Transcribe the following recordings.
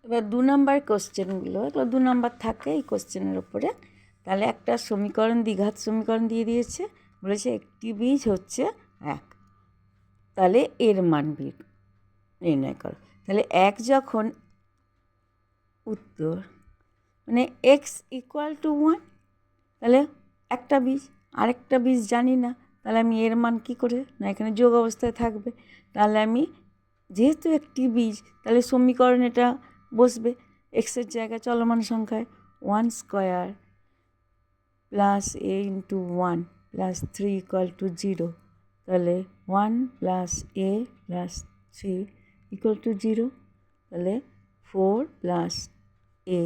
এবার 2 নাম্বার কোশ্চেনগুলো, এগুলো 2 নাম্বার থাকে এই কোশ্চেনের ওপরে। তাহলে একটা সমীকরণ, দ্বিঘাত সমীকরণ দিয়ে দিয়েছে, বলেছে একটি বীজ হচ্ছে 1, তাহলে এর মান নির্ণয় করো। তাহলে 1 যখন উত্তর, মানে এক্স ইকুয়াল টু 1, তাহলে একটা বীজ, আরেকটা বীজ জানি না, তাহলে আমি এর মান কী করে, না এখানে যোগ অবস্থায় থাকবে, তাহলে আমি যেহেতু একটি বীজ, তাহলে সমীকরণ এটা বসবে এক্সের জায়গায় চলমান সংখ্যায় 1 square plus A into 1 plus 3 equal to 0, তাহলে 1 plus A plus 3 equal to 0, তাহলে 4 প্লাস এ,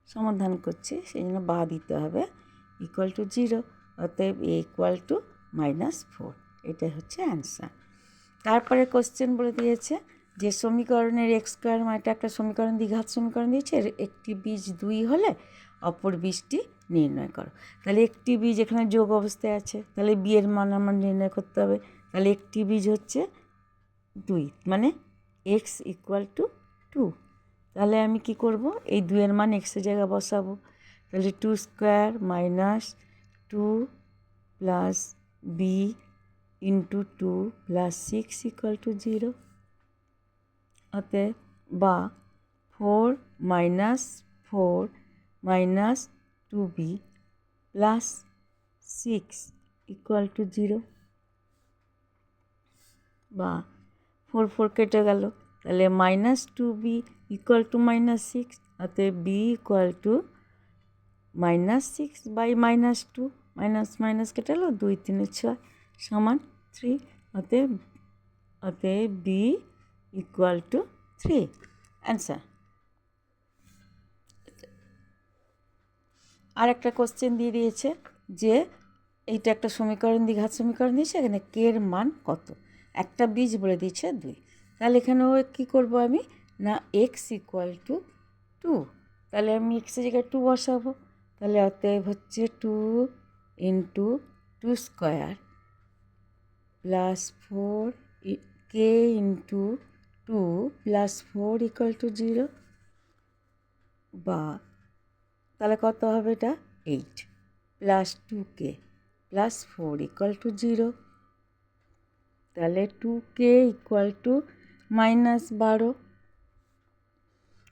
সমাধান করছি সেই জন্য বা দিতে হবে, ইকুয়াল টু 0, অতএব এ ইকুয়াল টু -4, এটাই হচ্ছে অ্যান্সার। তারপরে কোশ্চেন বলে দিয়েছে যে সমীকরণের এক্স স্কোয়ার, এটা একটা সমীকরণ, দ্বিঘাত সমীকরণ দিয়েছে, একটি বীজ 2 হলে অপর বীজটি নির্ণয় করো। তাহলে একটি বীজ এখানে যোগ অবস্থায় আছে, তাহলে বি এর মান আমার নির্ণয় করতে হবে। তাহলে একটি বীজ হচ্ছে 2, মানে এক্স ইকুয়াল টু 2। তাহলে আমি কি করব, এই 2 এর মান এক্সের জায়গায় বসাবো। তাহলে 2 square minus 2 plus b into 2 plus 6 equal to 0, অতএব বা 4 minus 4 minus 2b plus 6 equal to 0, বা 4 4 কেটে গেল, তাহলে -2b ইকুয়াল টু -6, অতএব b equal to -6 by -2, minus minus কেটে গেল, 2 3 6 সমান 3, অতএব বি ইকুয়াল টু 3, অ্যান্সার। আর একটা কোশ্চেন দিয়ে দিয়েছে যে এইটা একটা সমীকরণ, দ্বিঘাত সমীকরণ দিয়েছে, এখানে কে এর মান কত, একটা বীজ বলে দিয়েছে 2, তাহলে এখানেও কী করব আমি, না এক্স ইকুয়াল টু 2, তাহলে আমি এক্সের জায়গায় 2 বসাবো, তাহলে অতএব হচ্ছে 2 into 2 square plus 4 K into 2 plus 4 equal to 0, বা তাহলে কত হবে এটা, 8 plus 2k plus 4 equal to 0, তাহলে 2k ইকুয়াল টু -12,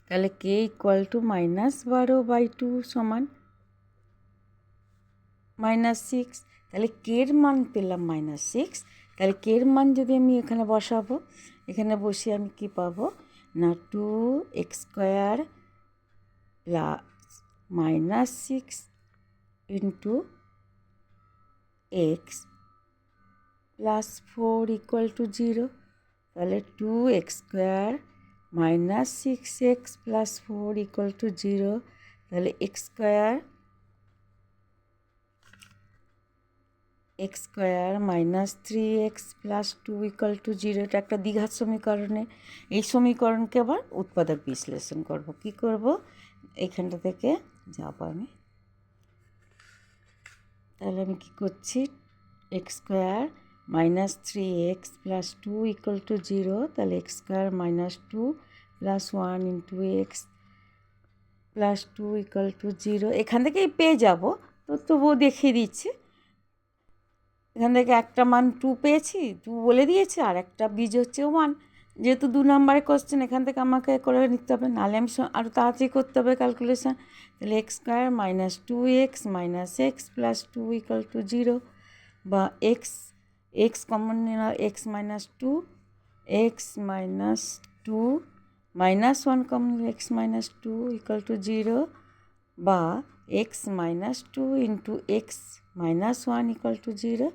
তাহলে k ইকুয়াল টু -12 বাই 2 সমান -6, তাহলে k এর মান পেলাম -6, তাহলে k এর মান যদি আমি এখানে বসাবো, এখানে বসে আমি কি পাবো, না 2x square plus -6 into x plus 4 equal to 0, তাহলে 2x square minus 6x plus 4 equal to 0, তাহলে x square minus 3x plus 2 equal to 0, এটা একটা দ্বিঘাত সমীকরণে। এই সমীকরণকে আবার উৎপাদক বিশ্লেষণ করব। কি করব, এইখানটা থেকে যাব আমি, তাহলে আমি কী করছি, x square minus 3x plus 2 equal to 0, তাহলে x square minus 2 plus 1 into x plus 2 equal to 0, এখান থেকেই পেয়ে যাব, তো তবুও দেখিয়ে দিচ্ছি। এখান থেকে একটা মান 2 পেয়েছি, 2 বলে দিয়েছে, আর একটা বীজ হচ্ছে 1, যেহেতু 2 নাম্বারের কোশ্চেন এখান থেকে আমাকে করে নিতে হবে, নাহলে আমি আরও তাড়াতাড়ি করতে হবে ক্যালকুলেশান। তাহলে x square minus 2x minus x plus 2 equal to 0, বা এক্স কমন নিলাম, x minus 2, x minus 2 minus 1 common x minus 2 equal to 0, বা x minus 2 into x minus 1 equal to 0,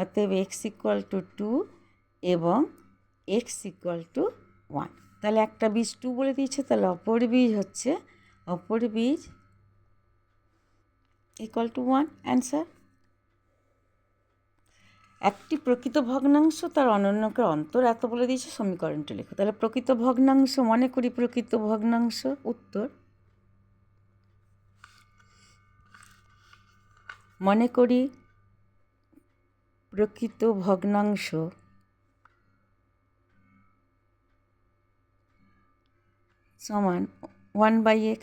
অতএব এক্স ইকুয়াল টু 2 এবং x equal two 1, তাহলে একটা বীজ 2 বলে দিয়েছে, তাহলে অপর বীজ ইকুয়াল টু 1, অ্যান্সার। একটি প্রকৃত ভগ্নাংশ তার অনন্যকের অন্তর এত বলে দিয়েছে, সমীকরণটা লেখো। তাহলে প্রকৃত ভগ্নাংশ, মনে করি প্রকৃত ভগ্নাংশ, উত্তর মনে করি প্রকৃত ভগ্নাংশ সমান 1/x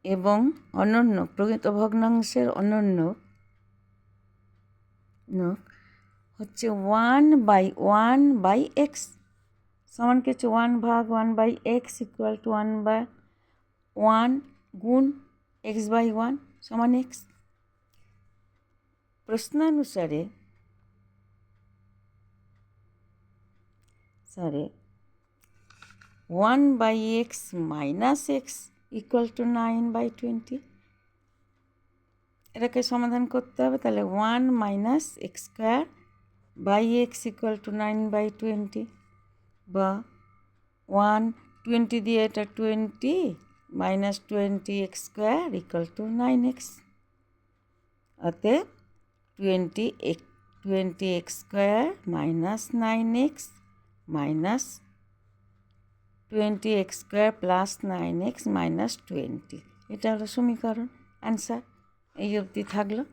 এবং অনন্য প্রকৃত ভগ্নাংশের অনন্য হচ্ছে 1/x সমান কি হচ্ছে 1/x ইকুয়াল টু 1/1 গুণ x/1 সমান x। প্রশ্নানুসারে 1/x minus x equal to 9/20। এটাকে সমাধান করতে হবে, তাহলে 1 minus x square by x equal to 9/20 বা 120 দিয়ে এটা 20 minus 20x square equal to 9x। অতএব 20x square minus 9x minus 20x square plus 9x minus 20, এটা হলো সমীকরণ। অ্যান্সার এই অবধি থাকলো।